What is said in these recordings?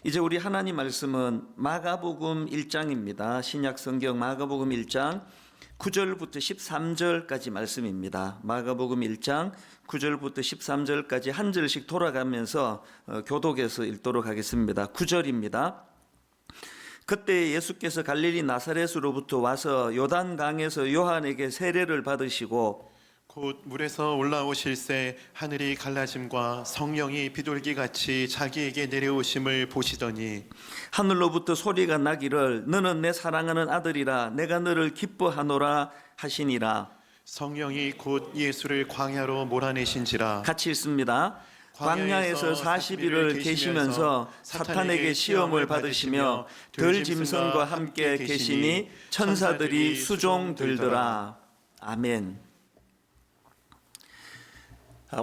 이제 우리 하나님 말씀은 마가복음 1장입니다. 신약 성경 마가복음 1장 9절부터 13절까지 말씀입니다. 마가복음 1장 9절부터 13절까지 한 절씩 돌아가면서 교독해서 읽도록 하겠습니다. 9절입니다. 그때 예수께서 갈릴리 나사렛으로부터 와서 요단강에서 요한에게 세례를 받으시고 곧 물에서 올라오실새 하늘이 갈라짐과 성령이 비둘기같이 자기에게 내려오심을 보시더니 하늘로부터 소리가 나기를 너는 내 사랑하는 아들이라 내가 너를 기뻐하노라 하시니라. 성령이 곧 예수를 광야로 몰아내신지라. 같이 읽습니다. 광야에서 40일을 계시면서 사탄에게 시험을 받으시며 들짐승과 함께 계시니 천사들이 수종 들더라. 아멘.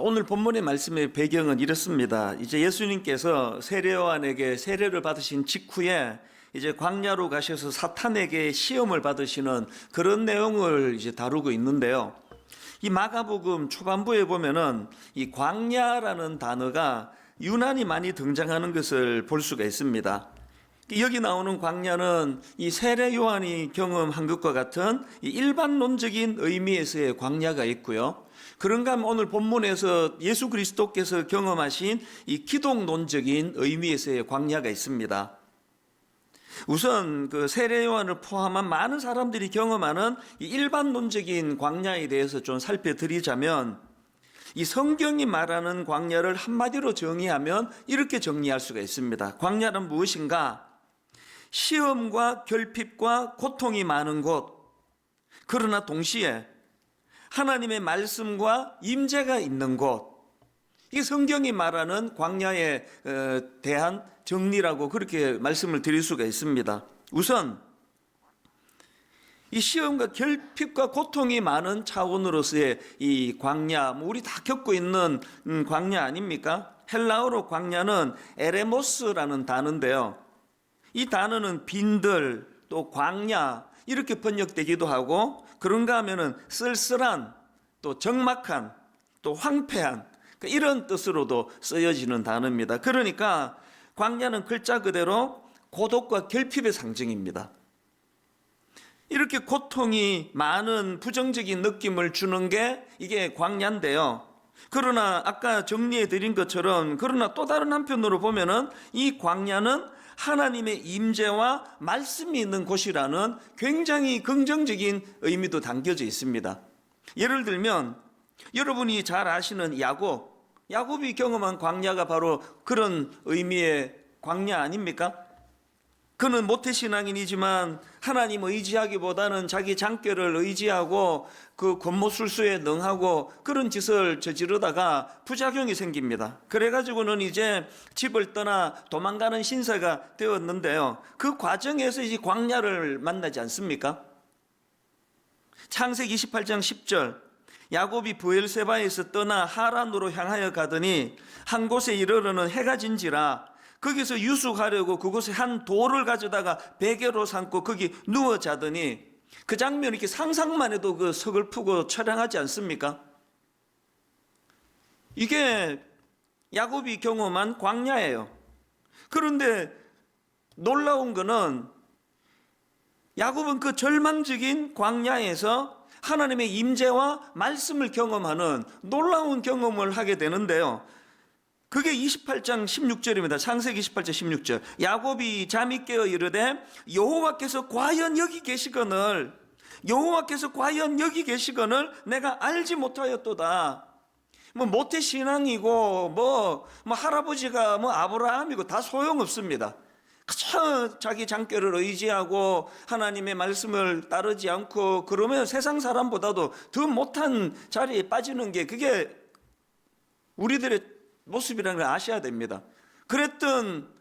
오늘 본문의 말씀의 배경은 이렇습니다. 이제 예수님께서 세례 요한에게 세례를 받으신 직후에 이제 광야로 가셔서 사탄에게 시험을 받으시는 그런 내용을 이제 다루고 있는데요. 이 마가복음 초반부에 보면은 이 광야라는 단어가 유난히 많이 등장하는 것을 볼 수가 있습니다. 여기 나오는 광야는 이 세례 요한이 경험한 것과 같은 이 일반론적인 의미에서의 광야가 있고요. 그런가 하면 오늘 본문에서 예수 그리스도께서 경험하신 이 기독론적인 의미에서의 광야가 있습니다. 우선 그 세례 요한을 포함한 많은 사람들이 경험하는 이 일반론적인 광야에 대해서 좀 살펴드리자면 이 성경이 말하는 광야를 한마디로 정의하면 이렇게 정리할 수가 있습니다. 광야는 무엇인가? 시험과 결핍과 고통이 많은 곳, 그러나 동시에 하나님의 말씀과 임재가 있는 곳, 이게 성경이 말하는 광야에 대한 정리라고 그렇게 말씀을 드릴 수가 있습니다. 우선 이 시험과 결핍과 고통이 많은 차원으로서의 이 광야, 우리 다 겪고 있는 광야 아닙니까? 헬라어로 광야는 에레모스라는 단어인데요. 이 단어는 빈들, 또 광야 이렇게 번역되기도 하고, 그런가 하면은 쓸쓸한, 또 적막한, 또 황폐한, 이런 뜻으로도 쓰여지는 단어입니다. 그러니까 광야는 글자 그대로 고독과 결핍의 상징입니다. 이렇게 고통이 많은 부정적인 느낌을 주는 게 이게 광야인데요. 그러나 아까 정리해 드린 것처럼, 그러나 또 다른 한편으로 보면은 이 광야는 하나님의 임재와 말씀이 있는 곳이라는 굉장히 긍정적인 의미도 담겨져 있습니다. 예를 들면 여러분이 잘 아시는 야곱이 경험한 광야가 바로 그런 의미의 광야 아닙니까? 그는 모태신앙인이지만 하나님 의지하기보다는 자기 장교를 의지하고 그 권모술수에 능하고 그런 짓을 저지르다가 부작용이 생깁니다. 그래가지고는 이제 집을 떠나 도망가는 신세가 되었는데요. 그 과정에서 이제 광야를 만나지 않습니까? 창세기 28장 10절, 야곱이 브엘세바에서 떠나 하란으로 향하여 가더니 한 곳에 이르러는 해가 진지라 거기서 유숙하려고 그곳에 한 돌을 가져다가 베개로 삼고 거기 누워 자더니, 그 장면 이렇게 상상만 해도 그 서글프고 처량하지 않습니까? 이게 야곱이 경험한 광야예요. 그런데 놀라운 거는 야곱은 그 절망적인 광야에서 하나님의 임재와 말씀을 경험하는 놀라운 경험을 하게 되는데요. 그게 28장 16절입니다. 창세기 28장 16절. 야곱이 잠이 깨어 이르되 여호와께서 과연 여기 계시거늘 내가 알지 못하였도다. 모태 신앙이고 할아버지가 아브라함이고 다 소용없습니다. 그저 자기 장교를 의지하고 하나님의 말씀을 따르지 않고 그러면 세상 사람보다도 더 못한 자리에 빠지는 게 그게 우리들의 모습이라는 걸 아셔야 됩니다. 그랬던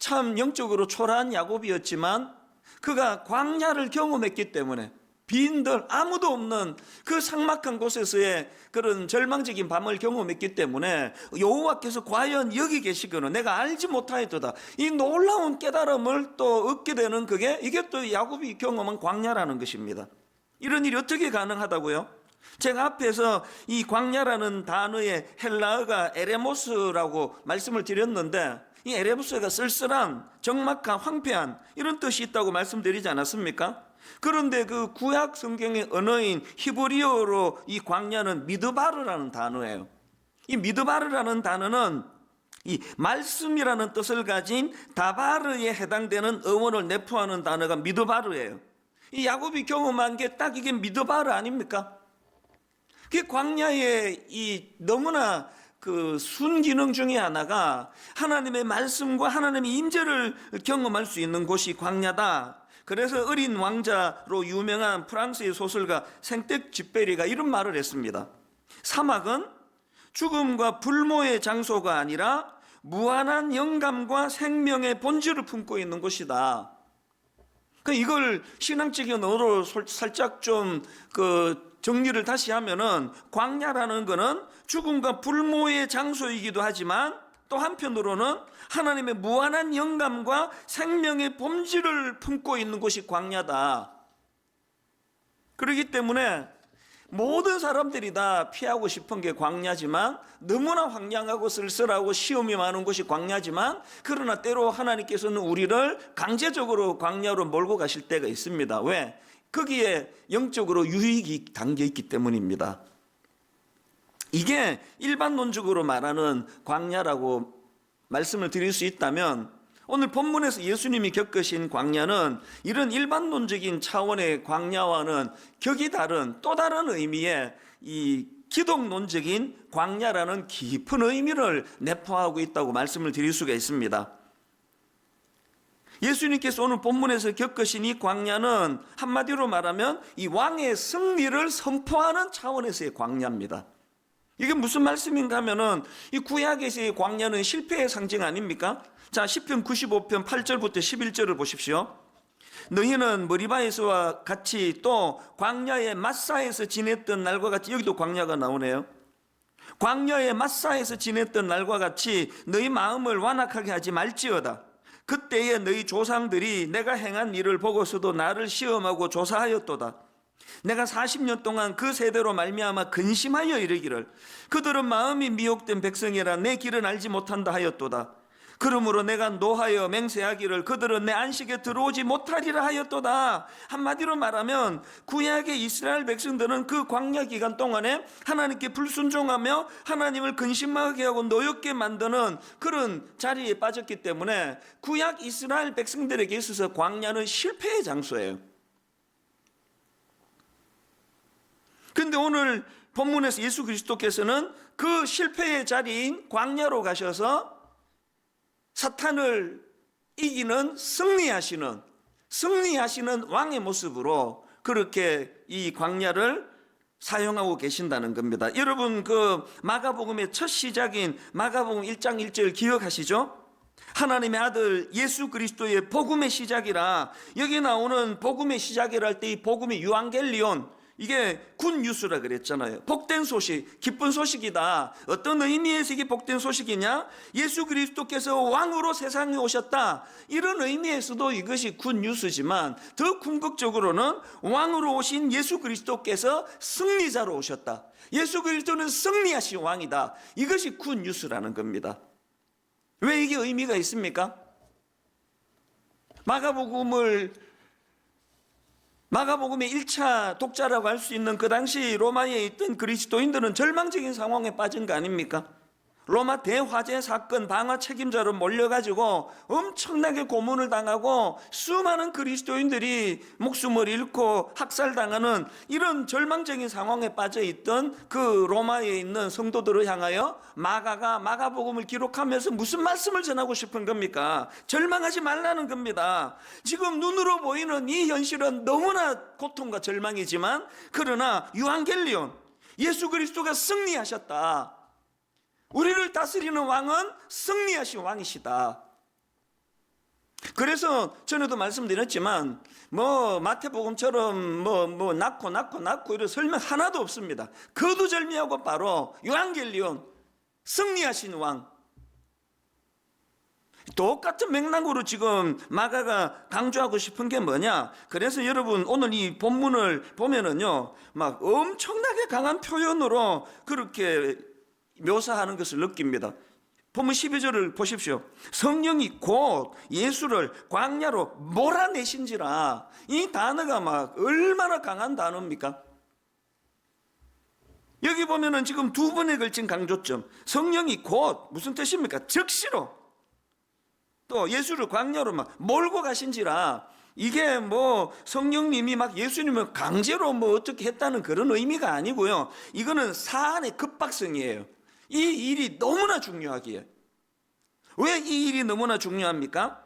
참 영적으로 초라한 야곱이었지만 그가 광야를 경험했기 때문에 빈들 아무도 없는 그 삭막한 곳에서의 그런 절망적인 밤을 경험했기 때문에 여호와께서 과연 여기 계시거늘 내가 알지 못하였도다, 이 놀라운 깨달음을 또 얻게 되는 이게 또 야곱이 경험한 광야라는 것입니다. 이런 일이 어떻게 가능하다고요? 제가 앞에서 이 광야라는 단어의 헬라어가 에레모스라고 말씀을 드렸는데 이 에레부스가 쓸쓸한, 적막한, 황폐한 이런 뜻이 있다고 말씀드리지 않았습니까? 그런데 그 구약 성경의 언어인 히브리어로 이 광야는 미드바르라는 단어예요. 이 미드바르라는 단어는 이 말씀이라는 뜻을 가진 다바르에 해당되는 어원을 내포하는 단어가 미드바르예요. 이 야곱이 경험한 게 딱 이게 미드바르 아닙니까? 그 광야의 이 너무나 그 순기능 중에 하나가 하나님의 말씀과 하나님의 임재를 경험할 수 있는 곳이 광야다. 그래서 어린 왕자로 유명한 프랑스의 소설가 생텍쥐페리가 이런 말을 했습니다. 사막은 죽음과 불모의 장소가 아니라 무한한 영감과 생명의 본질을 품고 있는 곳이다. 이걸 신앙적인 언어로 살짝 좀 정리를 다시 하면은 광야라는 것은 죽음과 불모의 장소이기도 하지만 또 한편으로는 하나님의 무한한 영감과 생명의 본질을 품고 있는 곳이 광야다. 그렇기 때문에 모든 사람들이 다 피하고 싶은 게 광야지만, 너무나 황량하고 쓸쓸하고 시험이 많은 곳이 광야지만, 그러나 때로 하나님께서는 우리를 강제적으로 광야로 몰고 가실 때가 있습니다. 왜? 거기에 영적으로 유익이 담겨 있기 때문입니다. 이게 일반론적으로 말하는 광야라고 말씀을 드릴 수 있다면, 오늘 본문에서 예수님이 겪으신 광야는 이런 일반론적인 차원의 광야와는 격이 다른 또 다른 의미의 이 기독론적인 광야라는 깊은 의미를 내포하고 있다고 말씀을 드릴 수가 있습니다. 예수님께서 오늘 본문에서 겪으신 이 광야는 한마디로 말하면 이 왕의 승리를 선포하는 차원에서의 광야입니다. 이게 무슨 말씀인가 하면은 이 구약에서의 광야는 실패의 상징 아닙니까? 자, 시편 95편 8절부터 11절을 보십시오. 너희는 머리바에서와 같이 또 광야의 마사에서 지냈던 날과 같이, 여기도 광야가 나오네요. 광야의 마사에서 지냈던 날과 같이 너희 마음을 완악하게 하지 말지어다. 그때에 너희 조상들이 내가 행한 일을 보고서도 나를 시험하고 조사하였도다. 내가 40년 동안 그 세대로 말미암아 근심하여 이르기를 그들은 마음이 미혹된 백성이라 내 길은 알지 못한다 하였도다. 그러므로 내가 노하여 맹세하기를 그들은 내 안식에 들어오지 못하리라 하였도다. 한마디로 말하면 구약의 이스라엘 백성들은 그 광야 기간 동안에 하나님께 불순종하며 하나님을 근심하게 하고 노엽게 만드는 그런 자리에 빠졌기 때문에 구약 이스라엘 백성들에게 있어서 광야는 실패의 장소예요. 그런데 오늘 본문에서 예수 그리스도께서는 그 실패의 자리인 광야로 가셔서 사탄을 이기는 승리하시는 왕의 모습으로 그렇게 이 광야를 사용하고 계신다는 겁니다. 여러분, 그 마가복음의 첫 시작인 마가복음 1장 1절 기억하시죠? 하나님의 아들 예수 그리스도의 복음의 시작이라, 여기 나오는 복음의 시작이라 할 때 이 복음이 유앙겔리온, 이게 굿뉴스라 그랬잖아요. 복된 소식, 기쁜 소식이다. 어떤 의미에서 이게 복된 소식이냐? 예수 그리스도께서 왕으로 세상에 오셨다. 이런 의미에서도 이것이 굿뉴스지만 더 궁극적으로는 왕으로 오신 예수 그리스도께서 승리자로 오셨다. 예수 그리스도는 승리하신 왕이다. 이것이 굿뉴스라는 겁니다. 왜 이게 의미가 있습니까? 마가복음의 1차 독자라고 할 수 있는 그 당시 로마에 있던 그리스도인들은 절망적인 상황에 빠진 거 아닙니까? 로마 대화재 사건 방화 책임자로 몰려가지고 엄청나게 고문을 당하고 수많은 그리스도인들이 목숨을 잃고 학살당하는 이런 절망적인 상황에 빠져있던 그 로마에 있는 성도들을 향하여 마가가 마가복음을 기록하면서 무슨 말씀을 전하고 싶은 겁니까? 절망하지 말라는 겁니다. 지금 눈으로 보이는 이 현실은 너무나 고통과 절망이지만, 그러나 유앙겔리온, 예수 그리스도가 승리하셨다. 우리를 다스리는 왕은 승리하신 왕이시다. 그래서 전에도 말씀드렸지만 마태복음처럼 낳고 이런 설명 하나도 없습니다. 거두절미하고 바로 유앙겔리온, 승리하신 왕. 똑같은 맥락으로 지금 마가가 강조하고 싶은 게 뭐냐? 그래서 여러분 오늘 이 본문을 보면은요, 막 엄청나게 강한 표현으로 그렇게 묘사하는 것을 느낍니다. 본문 12절을 보십시오. 성령이 곧 예수를 광야로 몰아내신지라. 이 단어가 막 얼마나 강한 단어입니까? 여기 보면은 지금 두 번에 걸친 강조점. 성령이 곧 무슨 뜻입니까? 즉시로 또 예수를 광야로 막 몰고 가신지라. 이게 뭐 성령님이 막 예수님을 강제로 뭐 어떻게 했다는 그런 의미가 아니고요. 이거는 사안의 급박성이에요. 이 일이 너무나 중요하기에. 왜 이 일이 너무나 중요합니까?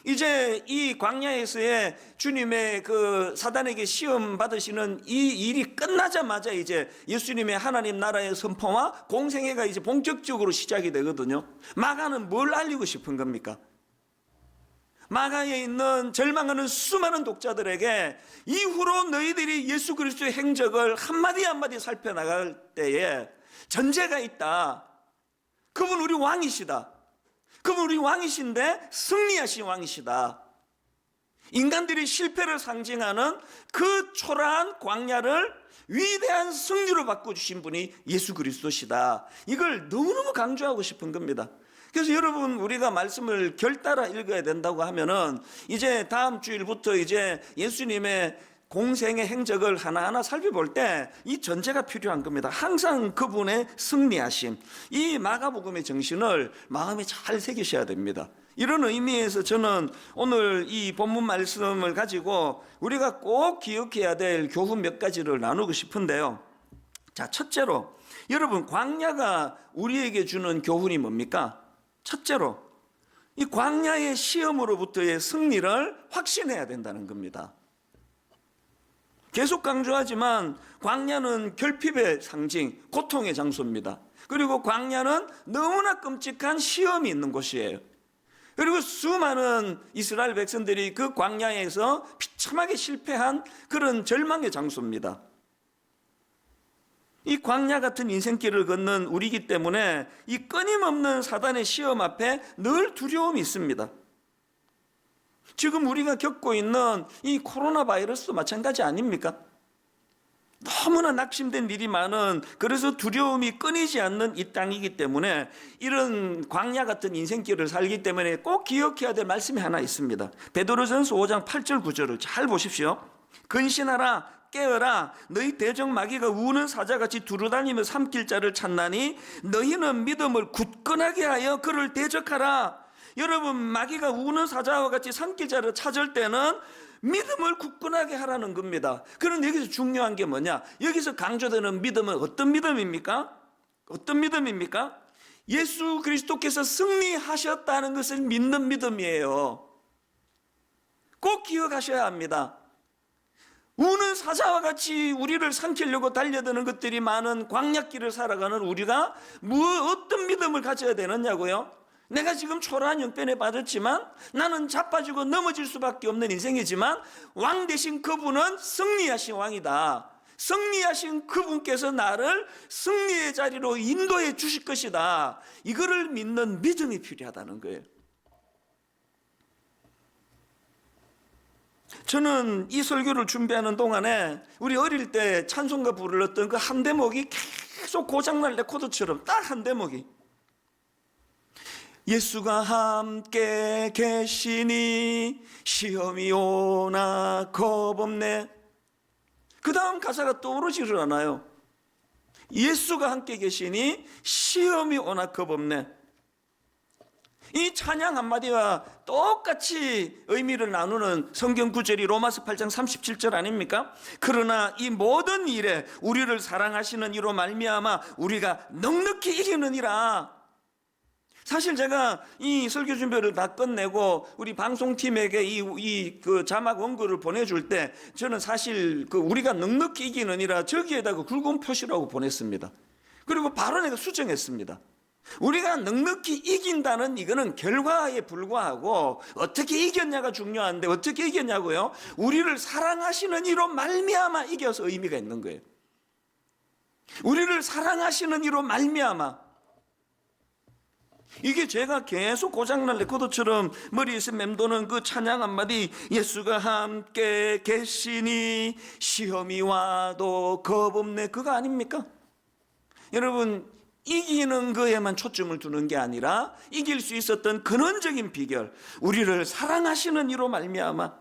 이제 이 광야에서의 주님의 그 사단에게 시험 받으시는 이 일이 끝나자마자 이제 예수님의 하나님 나라의 선포와 공생애가 이제 본격적으로 시작이 되거든요. 마가는 뭘 알리고 싶은 겁니까? 마가에 있는 절망하는 수많은 독자들에게 이후로 너희들이 예수 그리스도의 행적을 한마디 한마디 살펴나갈 때에 전제가 있다. 그분 우리 왕이시다. 그분 우리 왕이신데 승리하신 왕이시다. 인간들이 실패를 상징하는 그 초라한 광야를 위대한 승리로 바꿔주신 분이 예수 그리스도시다. 이걸 너무너무 강조하고 싶은 겁니다. 그래서 여러분, 우리가 말씀을 결따라 읽어야 된다고 하면은 이제 다음 주일부터 이제 예수님의 공생의 행적을 하나하나 살펴볼 때 이 전제가 필요한 겁니다. 항상 그분의 승리하심, 이 마가복음의 정신을 마음에 잘 새기셔야 됩니다. 이런 의미에서 저는 오늘 이 본문 말씀을 가지고 우리가 꼭 기억해야 될 교훈 몇 가지를 나누고 싶은데요. 자, 첫째로 여러분, 광야가 우리에게 주는 교훈이 뭡니까? 첫째로 이 광야의 시험으로부터의 승리를 확신해야 된다는 겁니다. 계속 강조하지만 광야는 결핍의 상징, 고통의 장소입니다. 그리고 광야는 너무나 끔찍한 시험이 있는 곳이에요. 그리고 수많은 이스라엘 백성들이 그 광야에서 비참하게 실패한 그런 절망의 장소입니다. 이 광야 같은 인생길을 걷는 우리이기 때문에 이 끊임없는 사단의 시험 앞에 늘 두려움이 있습니다. 지금 우리가 겪고 있는 이 코로나 바이러스도 마찬가지 아닙니까? 너무나 낙심된 일이 많은, 그래서 두려움이 끊이지 않는 이 땅이기 때문에 이런 광야 같은 인생길을 살기 때문에 꼭 기억해야 될 말씀이 하나 있습니다. 베드로전서 5장 8절 9절을 잘 보십시오. 근신하라, 깨어라, 너희 대적 마귀가 우는 사자같이 두루다니며 삼킬 자를 찾나니 너희는 믿음을 굳건하게 하여 그를 대적하라. 여러분, 마귀가 우는 사자와 같이 삼킬 자를 찾을 때는 믿음을 굳건하게 하라는 겁니다. 그런데 여기서 중요한 게 뭐냐? 여기서 강조되는 믿음은 어떤 믿음입니까? 어떤 믿음입니까? 예수 그리스도께서 승리하셨다는 것을 믿는 믿음이에요. 꼭 기억하셔야 합니다. 우는 사자와 같이 우리를 삼키려고 달려드는 것들이 많은 광야길을 살아가는 우리가 어떤 믿음을 가져야 되느냐고요? 내가 지금 초라한 형편에 빠졌지만 나는 자빠지고 넘어질 수밖에 없는 인생이지만 왕 되신 그분은 승리하신 왕이다. 승리하신 그분께서 나를 승리의 자리로 인도해 주실 것이다. 이거를 믿는 믿음이 필요하다는 거예요. 저는 이 설교를 준비하는 동안에 우리 어릴 때 찬송가 불렀던 그 한 대목이 계속 고장날 레코드처럼 딱 한 대목이, 예수가 함께 계시니 시험이 오나 겁없네. 그 다음 가사가 떠오르지를 않아요. 예수가 함께 계시니 시험이 오나 겁없네. 이 찬양 한마디와 똑같이 의미를 나누는 성경 구절이 로마서 8장 37절 아닙니까? 그러나 이 모든 일에 우리를 사랑하시는 이로 말미암아 우리가 넉넉히 이기느니라. 사실 제가 이 설교 준비를 다 끝내고 우리 방송팀에게 그 자막 원고를 보내줄 때 저는 사실 그 우리가 넉넉히 이기느니라 저기에다가 굵은 표시라고 보냈습니다. 그리고 바로 내가 수정했습니다. 우리가 넉넉히 이긴다는 이거는 결과에 불과하고 어떻게 이겼냐가 중요한데, 어떻게 이겼냐고요? 우리를 사랑하시는 이로 말미암아 이겨서 의미가 있는 거예요. 우리를 사랑하시는 이로 말미암아. 이게 제가 계속 고장난 레코드처럼 머리에서 맴도는 그 찬양 한마디, 예수가 함께 계시니 시험이 와도 겁없네, 그거 아닙니까? 여러분, 이기는 거에만 초점을 두는 게 아니라 이길 수 있었던 근원적인 비결, 우리를 사랑하시는 이로 말미암아,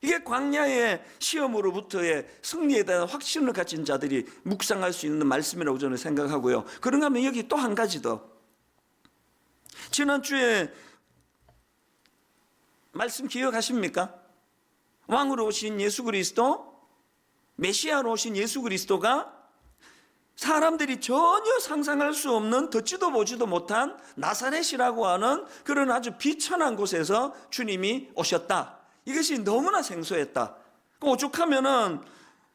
이게 광야의 시험으로부터의 승리에 대한 확신을 가진 자들이 묵상할 수 있는 말씀이라고 저는 생각하고요. 그런가 하면 여기 또 한 가지 더, 지난주에 말씀 기억하십니까? 왕으로 오신 예수 그리스도, 메시아로 오신 예수 그리스도가 사람들이 전혀 상상할 수 없는, 듣지도 보지도 못한 나사렛이라고 하는 그런 아주 비천한 곳에서 주님이 오셨다. 이것이 너무나 생소했다. 오죽하면은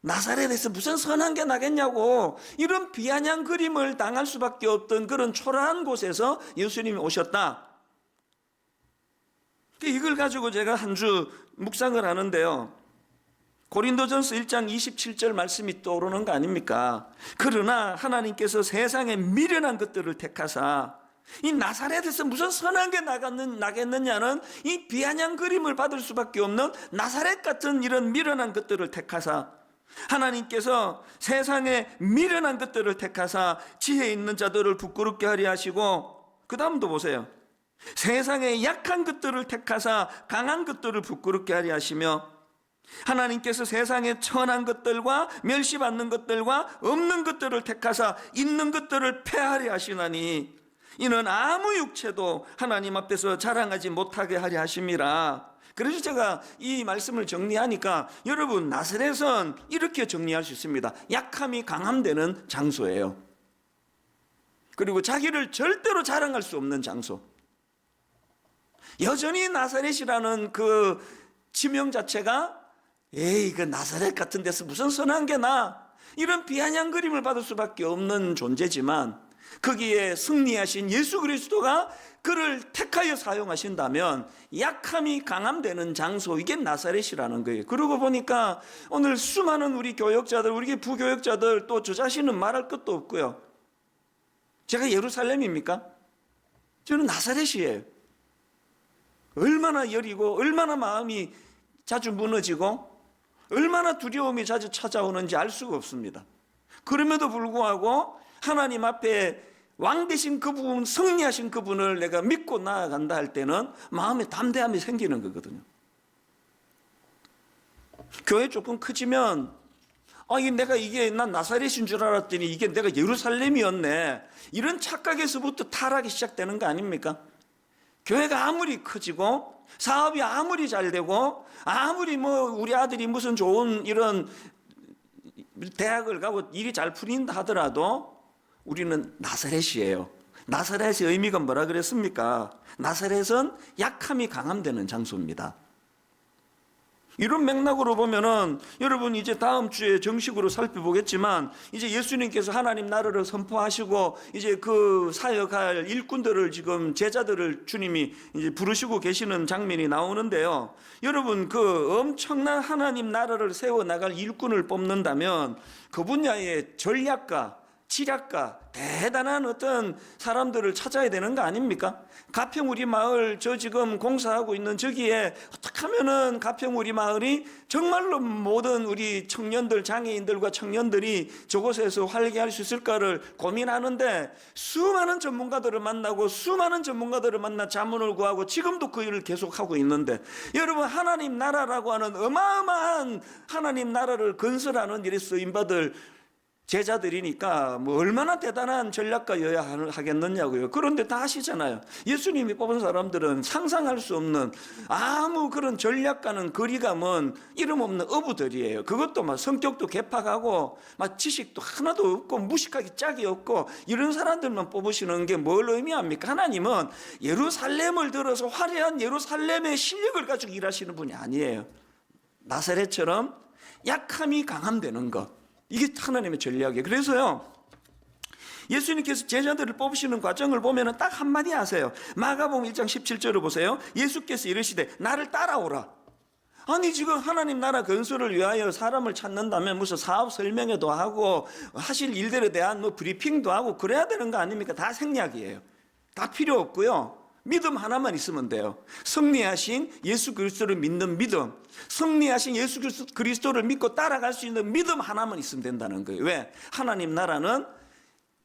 나사렛에서 무슨 선한 게 나겠냐고 이런 비아냥 그림을 당할 수밖에 없던 그런 초라한 곳에서 예수님이 오셨다. 이걸 가지고 제가 한 주 묵상을 하는데요, 고린도전서 1장 27절 말씀이 떠오르는 거 아닙니까? 그러나 하나님께서 세상의 미련한 것들을 택하사, 이 나사렛에서 무슨 선한 게 나겠느냐는 이 비아냥 그림을 받을 수밖에 없는 나사렛 같은 이런 미련한 것들을 택하사, 하나님께서 세상의 미련한 것들을 택하사 지혜 있는 자들을 부끄럽게 하려 하시고, 그 다음도 보세요. 세상의 약한 것들을 택하사 강한 것들을 부끄럽게 하려 하시며, 하나님께서 세상의 천한 것들과 멸시받는 것들과 없는 것들을 택하사 있는 것들을 폐하려 하시나니, 이는 아무 육체도 하나님 앞에서 자랑하지 못하게 하려 하심이라. 그래서 제가 이 말씀을 정리하니까 여러분, 나사렛은 이렇게 정리할 수 있습니다. 약함이 강함되는 장소예요. 그리고 자기를 절대로 자랑할 수 없는 장소. 여전히 나사렛이라는 그 지명 자체가, 에이, 그 나사렛 같은 데서 무슨 선한 게 나, 이런 비아냥 그림을 받을 수밖에 없는 존재지만, 거기에 승리하신 예수 그리스도가 그를 택하여 사용하신다면 약함이 강함되는 장소, 이게 나사렛이라는 거예요. 그러고 보니까 오늘 수많은 우리 교역자들, 우리 부교역자들, 또 저 자신은 말할 것도 없고요. 제가 예루살렘입니까? 저는 나사렛이에요. 얼마나 여리고 얼마나 마음이 자주 무너지고 얼마나 두려움이 자주 찾아오는지 알 수가 없습니다. 그럼에도 불구하고 하나님 앞에 왕 되신 그분, 승리하신 그분을 내가 믿고 나아간다 할 때는 마음에 담대함이 생기는 거거든요. 교회 조금 커지면 난 나사렛인 줄 알았더니 이게 내가 예루살렘이었네, 이런 착각에서부터 타락이 시작되는 거 아닙니까? 교회가 아무리 커지고 사업이 아무리 잘 되고 아무리 우리 아들이 무슨 좋은 이런 대학을 가고 일이 잘 풀린다 하더라도 우리는 나사렛이에요. 나사렛의 의미가 뭐라 그랬습니까? 나사렛은 약함이 강함되는 장소입니다. 이런 맥락으로 보면은 여러분, 이제 다음 주에 정식으로 살펴보겠지만, 이제 예수님께서 하나님 나라를 선포하시고 이제 그 사역할 일꾼들을, 지금 제자들을 주님이 이제 부르시고 계시는 장면이 나오는데요. 여러분, 그 엄청난 하나님 나라를 세워 나갈 일꾼을 뽑는다면 그 분야의 전략가, 지략가, 대단한 어떤 사람들을 찾아야 되는 거 아닙니까? 가평 우리 마을, 저 지금 공사하고 있는 저기에 어떻게 하면은 가평 우리 마을이 정말로 모든 우리 청년들, 장애인들과 청년들이 저곳에서 활기할 수 있을까를 고민하는데, 수많은 전문가들을 만나고 수많은 전문가들을 만나 자문을 구하고 지금도 그 일을 계속하고 있는데, 여러분, 하나님 나라라고 하는 어마어마한 하나님 나라를 건설하는 일에 쓰임받을 제자들이니까 얼마나 대단한 전략가여야 하겠느냐고요. 그런데 다 아시잖아요. 예수님이 뽑은 사람들은 상상할 수 없는 아무 그런 전략가는 거리가 먼 이름 없는 어부들이에요. 그것도 막 성격도 개팍하고 막 지식도 하나도 없고 무식하기 짝이 없고 이런 사람들만 뽑으시는 게 뭘 의미합니까? 하나님은 예루살렘을 들어서 화려한 예루살렘의 실력을 가지고 일하시는 분이 아니에요. 나사렛처럼 약함이 강함되는 것, 이게 하나님의 전략이에요. 그래서요, 예수님께서 제자들을 뽑으시는 과정을 보면 딱 한마디 하세요. 마가복음 1장 17절을 보세요. 예수께서 이르시되 나를 따라오라. 아니, 지금 하나님 나라 건설을 위하여 사람을 찾는다면 무슨 사업 설명회도 하고 하실 일들에 대한 브리핑도 하고 그래야 되는 거 아닙니까? 다 생략이에요. 다 필요 없고요. 믿음 하나만 있으면 돼요. 승리하신 예수 그리스도를 믿는 믿음, 승리하신 예수 그리스도를 믿고 따라갈 수 있는 믿음 하나만 있으면 된다는 거예요. 왜? 하나님 나라는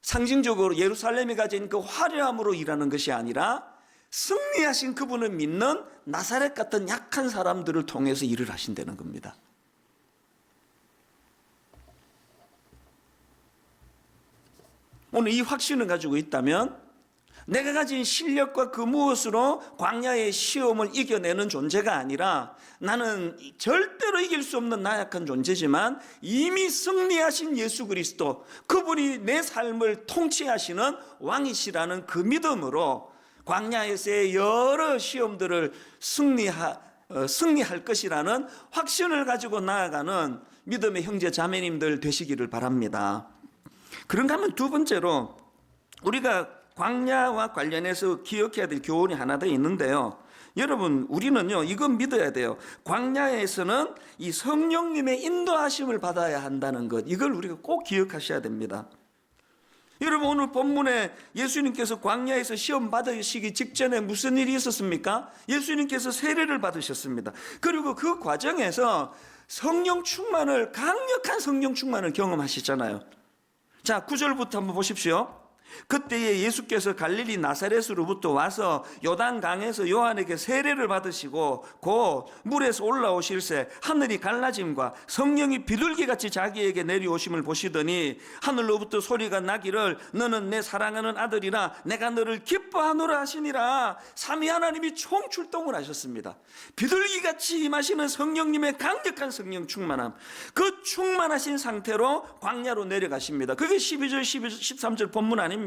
상징적으로 예루살렘이 가진 그 화려함으로 일하는 것이 아니라 승리하신 그분을 믿는 나사렛 같은 약한 사람들을 통해서 일을 하신다는 겁니다. 오늘 이 확신을 가지고 있다면 내가 가진 실력과 그 무엇으로 광야의 시험을 이겨내는 존재가 아니라 나는 절대로 이길 수 없는 나약한 존재지만 이미 승리하신 예수 그리스도, 그분이 내 삶을 통치하시는 왕이시라는 그 믿음으로 광야에서의 여러 시험들을 승리할 것이라는 확신을 가지고 나아가는 믿음의 형제 자매님들 되시기를 바랍니다. 그런가 하면 두 번째로 우리가 광야와 관련해서 기억해야 될 교훈이 하나 더 있는데요. 여러분, 우리는요, 이건 믿어야 돼요. 광야에서는 이 성령님의 인도하심을 받아야 한다는 것, 이걸 우리가 꼭 기억하셔야 됩니다. 여러분, 오늘 본문에 예수님께서 광야에서 시험 받으시기 직전에 무슨 일이 있었습니까? 예수님께서 세례를 받으셨습니다. 그리고 그 과정에서 강력한 성령 충만을 경험하시잖아요. 자, 9절부터 한번 보십시오. 그때에 예수께서 갈릴리 나사렛으로부터 와서 요단강에서 요한에게 세례를 받으시고 곧 물에서 올라오실새 하늘이 갈라짐과 성령이 비둘기같이 자기에게 내려오심을 보시더니 하늘로부터 소리가 나기를 너는 내 사랑하는 아들이라 내가 너를 기뻐하노라 하시니라. 삼위 하나님이 총출동을 하셨습니다. 비둘기같이 임하시는 성령님의 강력한 성령 충만함, 그 충만하신 상태로 광야로 내려가십니다. 그게 12절 13절 본문 아닙니까?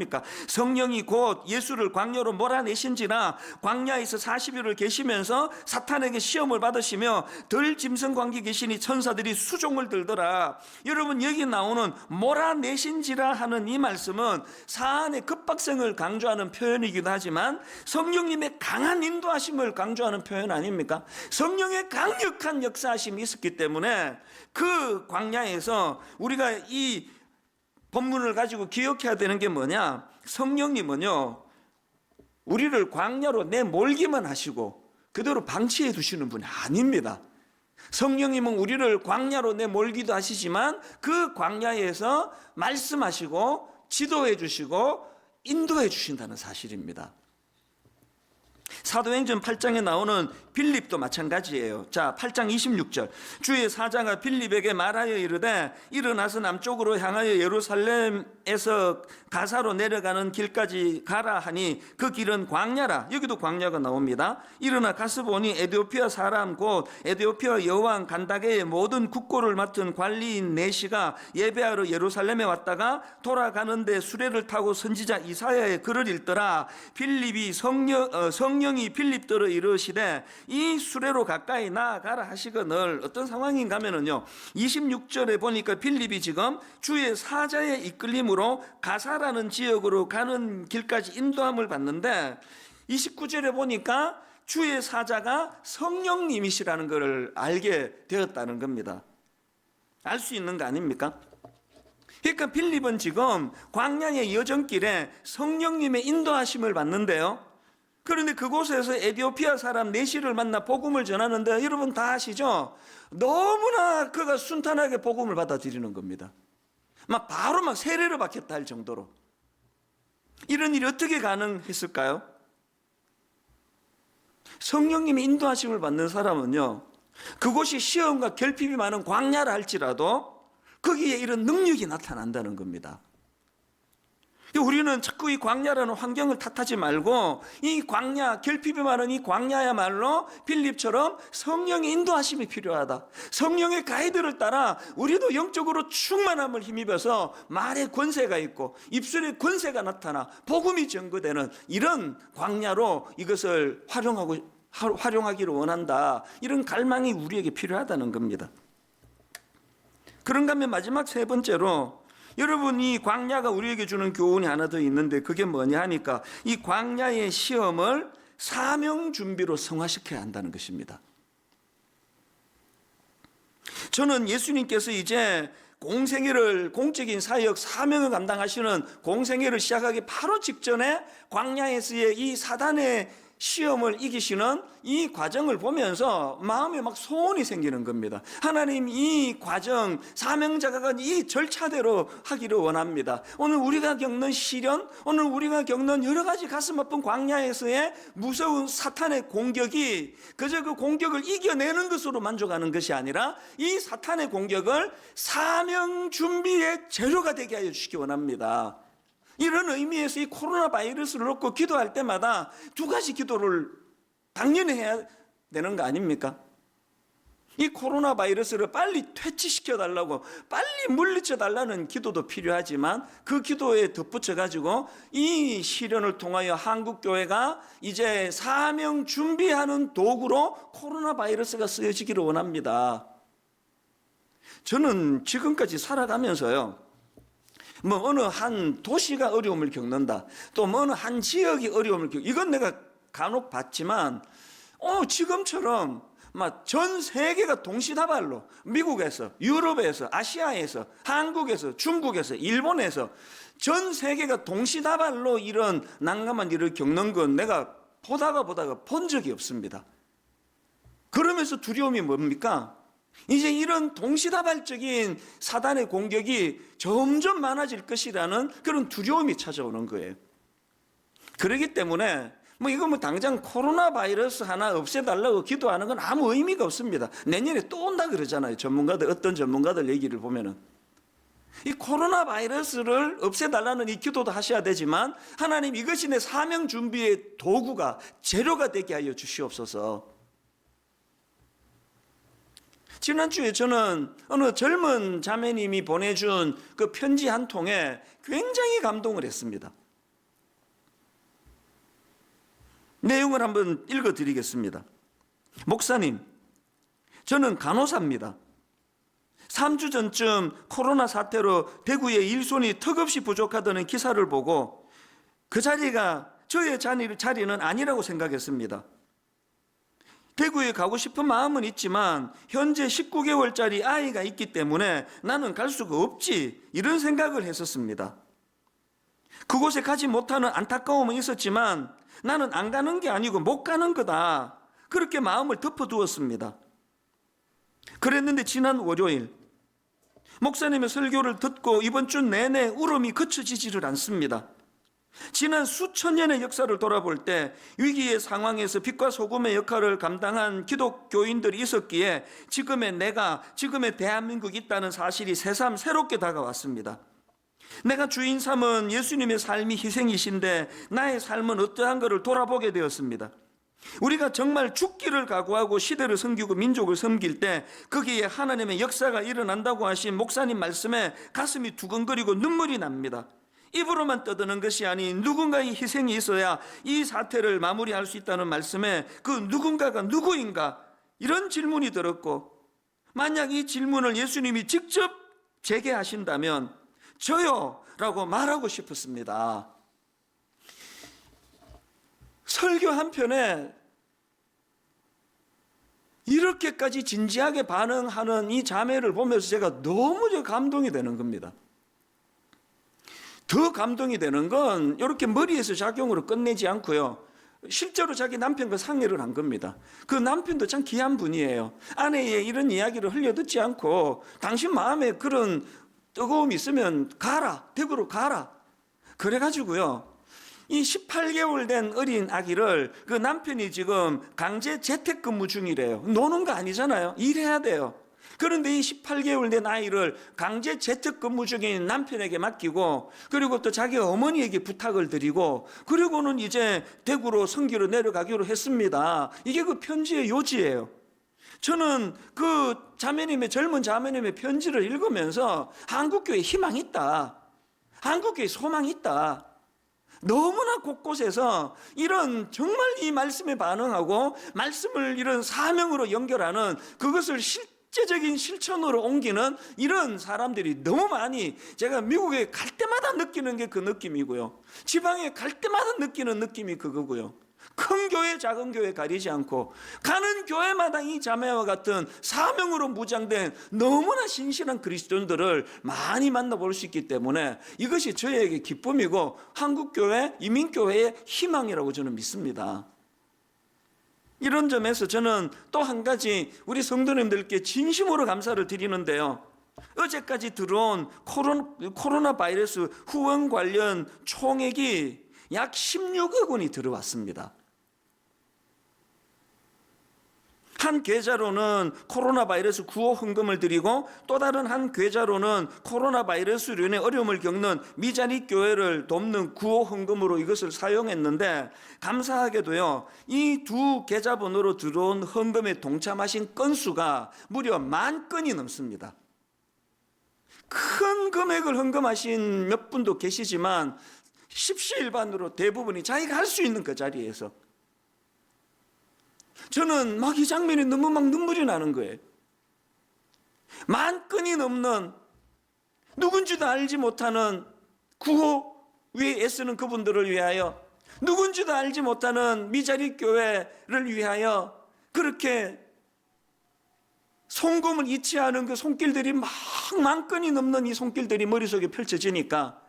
성령이 곧 예수를 광야로 몰아내신지라 광야에서 40일을 계시면서 사탄에게 시험을 받으시며 덜 짐승관계 계시니 천사들이 수종을 들더라. 여러분, 여기 나오는 몰아내신지라 하는 이 말씀은 사안의 급박성을 강조하는 표현이기도 하지만 성령님의 강한 인도하심을 강조하는 표현 아닙니까? 성령의 강력한 역사하심이 있었기 때문에 그 광야에서 우리가 이 본문을 가지고 기억해야 되는 게 뭐냐? 성령님은요, 우리를 광야로 내몰기만 하시고 그대로 방치해 두시는 분이 아닙니다. 성령님은 우리를 광야로 내몰기도 하시지만 그 광야에서 말씀하시고 지도해 주시고 인도해 주신다는 사실입니다. 사도행전 8장에 나오는 빌립도 마찬가지예요. 자, 8장 26절. 주의 사자가 빌립에게 말하여 이르되 일어나서 남쪽으로 향하여 예루살렘에서 가사로 내려가는 길까지 가라 하니 그 길은 광야라. 여기도 광야가 나옵니다. 일어나 가서 보니 에티오피아 사람 곧 에티오피아 여왕 간다게의 모든 국고를 맡은 관리인 네시가 예배하러 예루살렘에 왔다가 돌아가는데 수레를 타고 선지자 이사야의 글을 읽더라. 빌립이 성령이 빌립더러 이르시되 이 수레로 가까이 나아가라 하시거늘. 어떤 상황인가 하면은요, 26절에 보니까 빌립이 지금 주의 사자의 이끌림으로 가사라는 지역으로 가는 길까지 인도함을 받는데 29절에 보니까 주의 사자가 성령님이시라는 것을 알게 되었다는 겁니다. 알 수 있는 거 아닙니까? 그러니까 빌립은 지금 광야의 여정길에 성령님의 인도하심을 받는데요, 그런데 그곳에서 에티오피아 사람 네시를 만나 복음을 전하는데 여러분 다 아시죠? 너무나 그가 순탄하게 복음을 받아들이는 겁니다. 바로 세례를 받겠다 할 정도로. 이런 일이 어떻게 가능했을까요? 성령님의 인도하심을 받는 사람은요, 그곳이 시험과 결핍이 많은 광야라 할지라도 거기에 이런 능력이 나타난다는 겁니다. 우리는 자꾸 이 광야라는 환경을 탓하지 말고 이 광야, 결핍이 많은 이 광야야말로 빌립처럼 성령의 인도하심이 필요하다. 성령의 가이드를 따라 우리도 영적으로 충만함을 힘입어서 말에 권세가 있고 입술에 권세가 나타나 복음이 증거되는 이런 광야로 이것을 활용하기를 원한다. 이런 갈망이 우리에게 필요하다는 겁니다. 그런가 하면 마지막 세 번째로, 여러분, 이 광야가 우리에게 주는 교훈이 하나 더 있는데 그게 뭐냐 하니까 이 광야의 시험을 사명 준비로 성화시켜야 한다는 것입니다. 저는 예수님께서 이제 공적인 사역, 사명을 감당하시는 공생애를 시작하기 바로 직전에 광야에서의 이 사단의 시험을 이기시는 이 과정을 보면서 마음에 막 소원이 생기는 겁니다. 하나님, 이 과정, 사명자가 이 절차대로 하기를 원합니다. 오늘 우리가 겪는 시련, 오늘 우리가 겪는 여러 가지 가슴 아픈 광야에서의 무서운 사탄의 공격이 그저 그 공격을 이겨내는 것으로 만족하는 것이 아니라 이 사탄의 공격을 사명 준비의 재료가 되게 하여 주시기 원합니다. 이런 의미에서 이 코로나 바이러스를 놓고 기도할 때마다 두 가지 기도를 당연히 해야 되는 거 아닙니까? 이 코로나 바이러스를 빨리 퇴치시켜 달라고, 빨리 물리쳐 달라는 기도도 필요하지만 그 기도에 덧붙여 가지고 이 시련을 통하여 한국교회가 이제 사명 준비하는 도구로 코로나 바이러스가 쓰여지기를 원합니다. 저는 지금까지 살아가면서요, 뭐 어느 한 도시가 어려움을 겪는다, 또 뭐 어느 한 지역이 어려움을 이건 내가 간혹 봤지만 지금처럼 막 전 세계가 동시다발로 미국에서, 유럽에서, 아시아에서, 한국에서, 중국에서, 일본에서 전 세계가 동시다발로 이런 난감한 일을 겪는 건 내가 보다가 본 적이 없습니다. 그러면서 두려움이 뭡니까? 이제 이런 동시다발적인 사단의 공격이 점점 많아질 것이라는 그런 두려움이 찾아오는 거예요. 그렇기 때문에 이거 당장 코로나 바이러스 하나 없애달라고 기도하는 건 아무 의미가 없습니다. 내년에 또 온다 그러잖아요. 어떤 전문가들 얘기를 보면은. 이 코로나 바이러스를 없애달라는 이 기도도 하셔야 되지만, 하나님, 이것이 내 사명 준비의 도구가, 재료가 되게 하여 주시옵소서. 지난주에 저는 어느 젊은 자매님이 보내준 그 편지 한 통에 굉장히 감동을 했습니다. 내용을 한번 읽어드리겠습니다. 목사님, 저는 간호사입니다. 3주 전쯤 코로나 사태로 대구의 일손이 턱없이 부족하다는 기사를 보고 그 자리가 저의 자리는 아니라고 생각했습니다. 대구에 가고 싶은 마음은 있지만 현재 19개월짜리 아이가 있기 때문에 나는 갈 수가 없지, 이런 생각을 했었습니다. 그곳에 가지 못하는 안타까움은 있었지만 나는 안 가는 게 아니고 못 가는 거다, 그렇게 마음을 덮어두었습니다. 그랬는데 지난 월요일 목사님의 설교를 듣고 이번 주 내내 울음이 그쳐지지를 않습니다. 지난 수천 년의 역사를 돌아볼 때 위기의 상황에서 빛과 소금의 역할을 감당한 기독교인들이 있었기에 지금의 내가, 지금의 대한민국이 있다는 사실이 새삼 새롭게 다가왔습니다. 내가 주인 삼은 예수님의 삶이 희생이신데 나의 삶은 어떠한가를 돌아보게 되었습니다. 우리가 정말 죽기를 각오하고 시대를 섬기고 민족을 섬길 때 거기에 하나님의 역사가 일어난다고 하신 목사님 말씀에 가슴이 두근거리고 눈물이 납니다. 입으로만 떠드는 것이 아닌 누군가의 희생이 있어야 이 사태를 마무리할 수 있다는 말씀에 그 누군가가 누구인가, 이런 질문이 들었고, 만약 이 질문을 예수님이 직접 제게 하신다면 저요 라고 말하고 싶었습니다. 설교 한 편에 이렇게까지 진지하게 반응하는 이 자매를 보면서 제가 너무 감동이 되는 겁니다. 더 감동이 되는 건 이렇게 머리에서 작용으로 끝내지 않고요, 실제로 자기 남편과 상의를 한 겁니다. 그 남편도 참 귀한 분이에요. 아내의 이런 이야기를 흘려듣지 않고 당신 마음에 그런 뜨거움이 있으면 가라, 대구로 가라. 그래가지고요, 이 18개월 된 어린 아기를 그 남편이 지금 강제 재택근무 중이래요. 노는 거 아니잖아요. 일해야 돼요. 그런데 이 18개월 된 아이를 강제 재택근무 중인 남편에게 맡기고, 그리고 또 자기 어머니에게 부탁을 드리고, 그리고는 이제 대구로 선교로 내려가기로 했습니다. 이게 그 편지의 요지예요. 저는 그 자매님의, 젊은 자매님의 편지를 읽으면서 한국교회에 희망이 있다, 한국교회에 소망이 있다, 너무나 곳곳에서 이런 정말 이 말씀에 반응하고 말씀을 이런 사명으로 연결하는, 그것을 실제적인 실천으로 옮기는 이런 사람들이 너무 많이, 제가 미국에 갈 때마다 느끼는 게 그 느낌이고요, 지방에 갈 때마다 느끼는 느낌이 그거고요. 큰 교회 작은 교회 가리지 않고 가는 교회마다 이 자매와 같은 사명으로 무장된 너무나 신실한 그리스도인들을 많이 만나볼 수 있기 때문에 이것이 저에게 기쁨이고 한국교회, 이민교회의 희망이라고 저는 믿습니다. 이런 점에서 저는 또 한 가지 우리 성도님들께 진심으로 감사를 드리는데요. 어제까지 들어온 코로나 바이러스 후원 관련 총액이 약 16억 원이 들어왔습니다. 한 계좌로는 코로나 바이러스 구호 헌금을 드리고 또 다른 한 계좌로는 코로나 바이러스로 인해 어려움을 겪는 미자립 교회를 돕는 구호 헌금으로 이것을 사용했는데, 감사하게도요, 이 두 계좌번호로 들어온 헌금에 동참하신 건수가 무려 10,000건이 넘습니다. 큰 금액을 헌금하신 몇 분도 계시지만 십시일반으로 대부분이 자기가 할 수 있는 그 자리에서, 저는 막 이 장면이 너무 막 눈물이 나는 거예요. 10,000건이 넘는 누군지도 알지 못하는 구호 위에 애쓰는 그분들을 위하여, 누군지도 알지 못하는 미자립 교회를 위하여 그렇게 송금을 잊지 않은 그 손길들이 막 10,000건이 넘는 이 손길들이 머릿속에 펼쳐지니까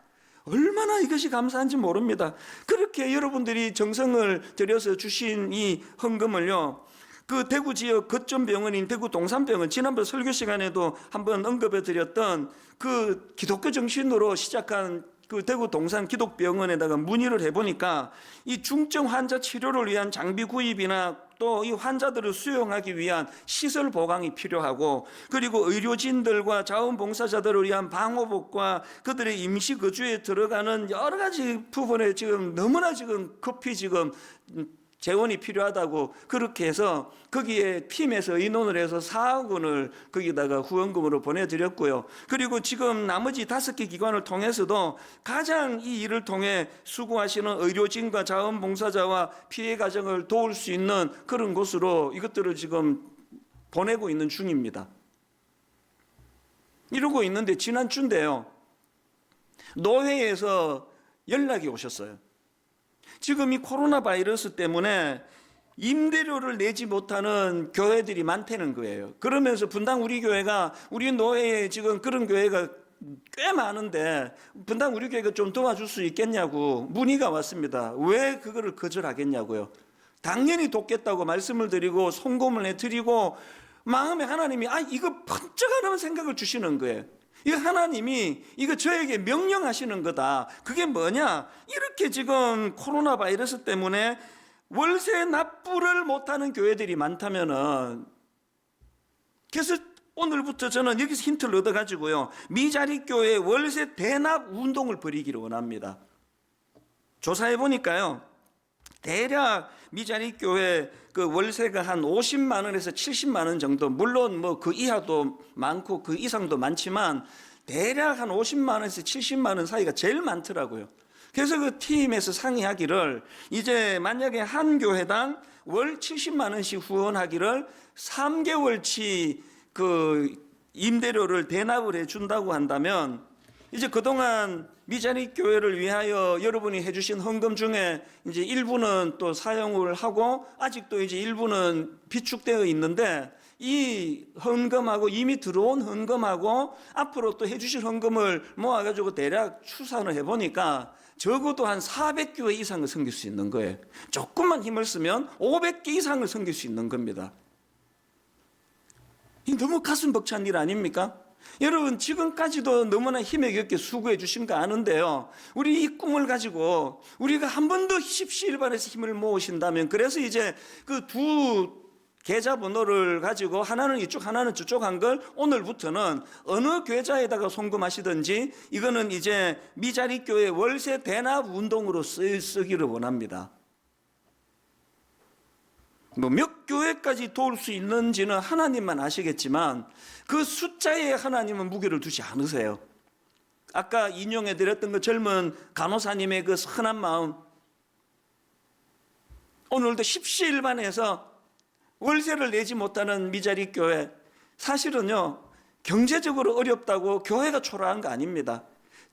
얼마나 이것이 감사한지 모릅니다. 그렇게 여러분들이 정성을 들여서 주신 이 헌금을요, 그 대구 지역 거점 병원인 대구 동산병원, 지난번 설교 시간에도 한번 언급해 드렸던 그 기독교 정신으로 시작한 그 대구 동산 기독병원에다가 문의를 해보니까 이 중증 환자 치료를 위한 장비 구입이나 또 이 환자들을 수용하기 위한 시설 보강이 필요하고, 그리고 의료진들과 자원봉사자들을 위한 방호복과 그들의 임시 거주에 들어가는 여러 가지 부분에 지금 너무나 지금 급히 지금 재원이 필요하다고 그렇게 해서 거기에 팀에서 의논을 해서 4억 원을 거기다가 후원금으로 보내드렸고요. 그리고 지금 나머지 5개 기관을 통해서도 가장 이 일을 통해 수고하시는 의료진과 자원봉사자와 피해 가정을 도울 수 있는 그런 곳으로 이것들을 지금 보내고 있는 중입니다. 이러고 있는데 지난주인데요, 노회에서 연락이 오셨어요. 지금 이 코로나 바이러스 때문에 임대료를 내지 못하는 교회들이 많다는 거예요. 그러면서 분당 우리 교회가, 우리 노회에 지금 그런 교회가 꽤 많은데 분당 우리 교회가 좀 도와줄 수 있겠냐고 문의가 왔습니다. 왜 그거를 거절하겠냐고요. 당연히 돕겠다고 말씀을 드리고 송금을 해드리고, 마음에 하나님이 이거 번쩍 하는 생각을 주시는 거예요. 이거 하나님이 이거 저에게 명령하시는 거다. 그게 뭐냐? 이렇게 지금 코로나 바이러스 때문에 월세 납부를 못하는 교회들이 많다면은, 그래서 오늘부터 저는 여기서 힌트를 얻어가지고요, 미자립 교회 월세 대납 운동을 벌이기를 원합니다. 조사해 보니까요, 대략 미자립 교회 그 월세가 한 50만 원에서 70만 원 정도, 물론 뭐 그 이하도 많고 그 이상도 많지만 대략 한 50만 원에서 70만 원 사이가 제일 많더라고요. 그래서 그 팀에서 상의하기를, 이제 만약에 한 교회당 월 70만 원씩 후원하기를 3개월치 그 임대료를 대납을 해준다고 한다면, 이제 그동안 미자립 교회를 위하여 여러분이 해주신 헌금 중에 이제 일부는 또 사용을 하고 아직도 이제 일부는 비축되어 있는데, 이 헌금하고 이미 들어온 헌금하고 앞으로 또 해주실 헌금을 모아가지고 대략 추산을 해보니까 적어도 한 400교회 이상을 섬길 수 있는 거예요. 조금만 힘을 쓰면 500개 이상을 섬길 수 있는 겁니다. 이 너무 가슴 벅찬 일 아닙니까? 여러분, 지금까지도 너무나 힘에 겹게 수고해 주신 거 아는데요, 우리 이 꿈을 가지고 우리가 한 번 더 십시일반에서 힘을 모으신다면, 그래서 이제 그 두 계좌번호를 가지고 하나는 이쪽 하나는 저쪽 한 걸 오늘부터는 어느 계좌에다가 송금하시든지 이거는 이제 미자립 교회 월세 대납 운동으로 쓰기를 원합니다. 뭐 몇 교회까지 도울 수 있는지는 하나님만 아시겠지만 그 숫자에 하나님은 무게를 두지 않으세요. 아까 인용해 드렸던 그 젊은 간호사님의 그 선한 마음, 오늘도 십시일반에서 월세를 내지 못하는 미자립 교회, 사실은요 경제적으로 어렵다고 교회가 초라한 거 아닙니다.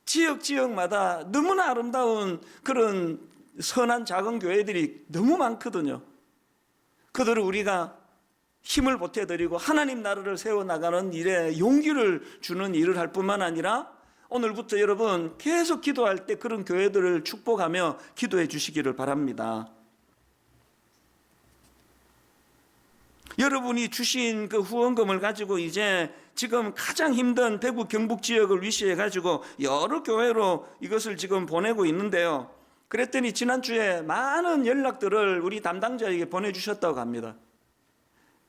지역마다 너무나 아름다운 그런 선한 작은 교회들이 너무 많거든요. 그들을 우리가 힘을 보태드리고 하나님 나라를 세워나가는 일에 용기를 주는 일을 할 뿐만 아니라, 오늘부터 여러분 계속 기도할 때 그런 교회들을 축복하며 기도해 주시기를 바랍니다. 여러분이 주신 그 후원금을 가지고 이제 지금 가장 힘든 대구 경북 지역을 위시해 가지고 여러 교회로 이것을 지금 보내고 있는데요. 그랬더니 지난주에 많은 연락들을 우리 담당자에게 보내주셨다고 합니다.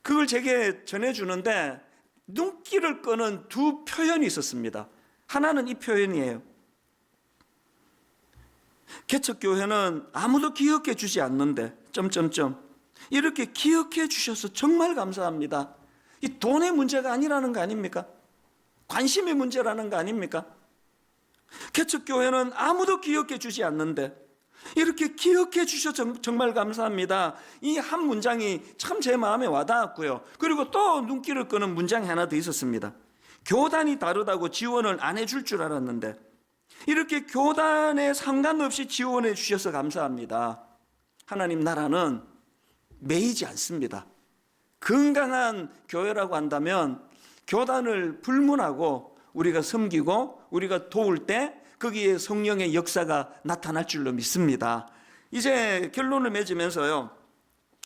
그걸 제게 전해주는데 눈길을 끄는 두 표현이 있었습니다. 하나는 이 표현이에요. 개척교회는 아무도 기억해 주지 않는데 이렇게 기억해 주셔서 정말 감사합니다. 이 돈의 문제가 아니라는 거 아닙니까? 관심의 문제라는 거 아닙니까? 개척교회는 아무도 기억해 주지 않는데 이렇게 기억해 주셔서 정말 감사합니다. 이 한 문장이 참 제 마음에 와닿았고요. 그리고 또 눈길을 끄는 문장이 하나 더 있었습니다. 교단이 다르다고 지원을 안 해줄 줄 알았는데 이렇게 교단에 상관없이 지원해 주셔서 감사합니다. 하나님 나라는 매이지 않습니다. 건강한 교회라고 한다면 교단을 불문하고 우리가 섬기고 우리가 도울 때 거기에 성령의 역사가 나타날 줄로 믿습니다. 이제 결론을 맺으면서요,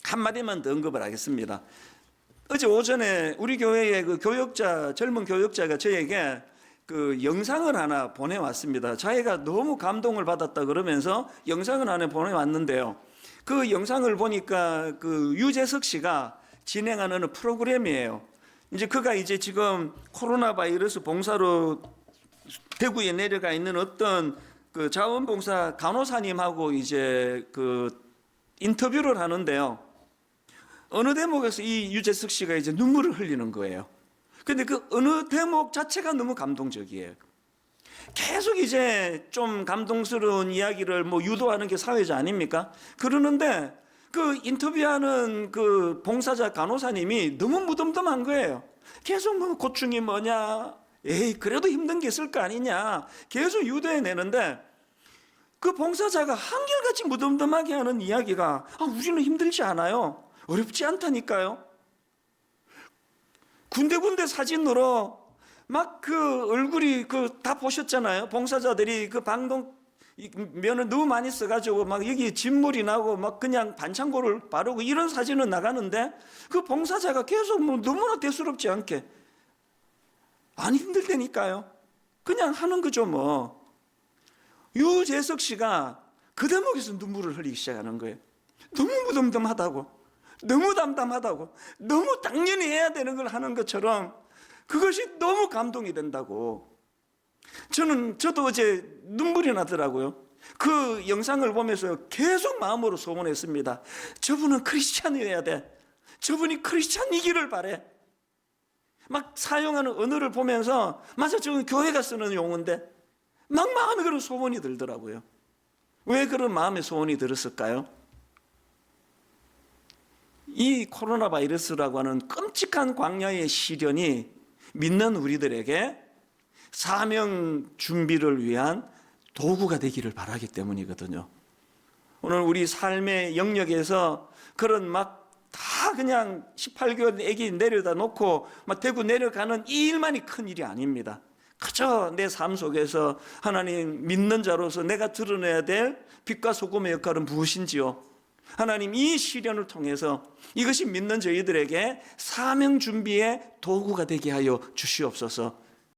한마디만 더 언급을 하겠습니다. 어제 오전에 우리 교회의 그 젊은 교역자가 저에게 그 영상을 하나 보내왔습니다. 자기가 너무 감동을 받았다 그러면서 영상을 하나 보내왔는데요. 그 영상을 보니까 그 유재석 씨가 진행하는 프로그램이에요. 이제 그가 이제 지금 코로나 바이러스 봉사로 대구에 내려가 있는 어떤 그 자원봉사 간호사님하고 이제 그 인터뷰를 하는데요. 어느 대목에서 이 유재석 씨가 이제 눈물을 흘리는 거예요. 근데 그 어느 대목 자체가 너무 감동적이에요. 계속 이제 좀 감동스러운 이야기를 뭐 유도하는 게 사회자 아닙니까? 그러는데 그 인터뷰하는 그 봉사자 간호사님이 너무 무덤덤한 거예요. 계속 뭐 고충이 뭐냐, 에이 그래도 힘든 게 있을 거 아니냐 계속 유도해내는데 그 봉사자가 한결같이 무덤덤하게 하는 이야기가 우리는 힘들지 않아요. 어렵지 않다니까요. 군데군데 사진으로 막 그 얼굴이 그 다 보셨잖아요. 봉사자들이 그 방독 면을 너무 많이 써가지고 막 여기 진물이 나고 막 그냥 반창고를 바르고 이런 사진은 나가는데 그 봉사자가 계속 뭐 너무나 대수롭지 않게 안 힘들다니까요. 그냥 하는 거죠 뭐. 유재석 씨가 그 대목에서 눈물을 흘리기 시작하는 거예요. 너무 무덤덤하다고, 너무 담담하다고, 너무 당연히 해야 되는 걸 하는 것처럼 그것이 너무 감동이 된다고. 저도 어제 눈물이 나더라고요. 그 영상을 보면서 계속 마음으로 소원했습니다. 저분은 크리스찬이어야 돼. 저분이 크리스찬이기를 바래. 막 사용하는 언어를 보면서 맞아, 저건 교회가 쓰는 용어인데 막 마음에 그런 소원이 들더라고요. 왜 그런 마음의 소원이 들었을까요? 이 코로나 바이러스라고 하는 끔찍한 광야의 시련이 믿는 우리들에게 사명 준비를 위한 도구가 되기를 바라기 때문이거든요. 오늘 우리 삶의 영역에서 그런 막 다 그냥 18개월 애기 내려다 놓고 막 대구 내려가는 이 일만이 큰 일이 아닙니다. 그저 내 삶 속에서 하나님 믿는 자로서 내가 드러내야 될 빛과 소금의 역할은 무엇인지요? 하나님 이 시련을 통해서 이것이 믿는 저희들에게 사명 준비의 도구가 되게 하여 주시옵소서.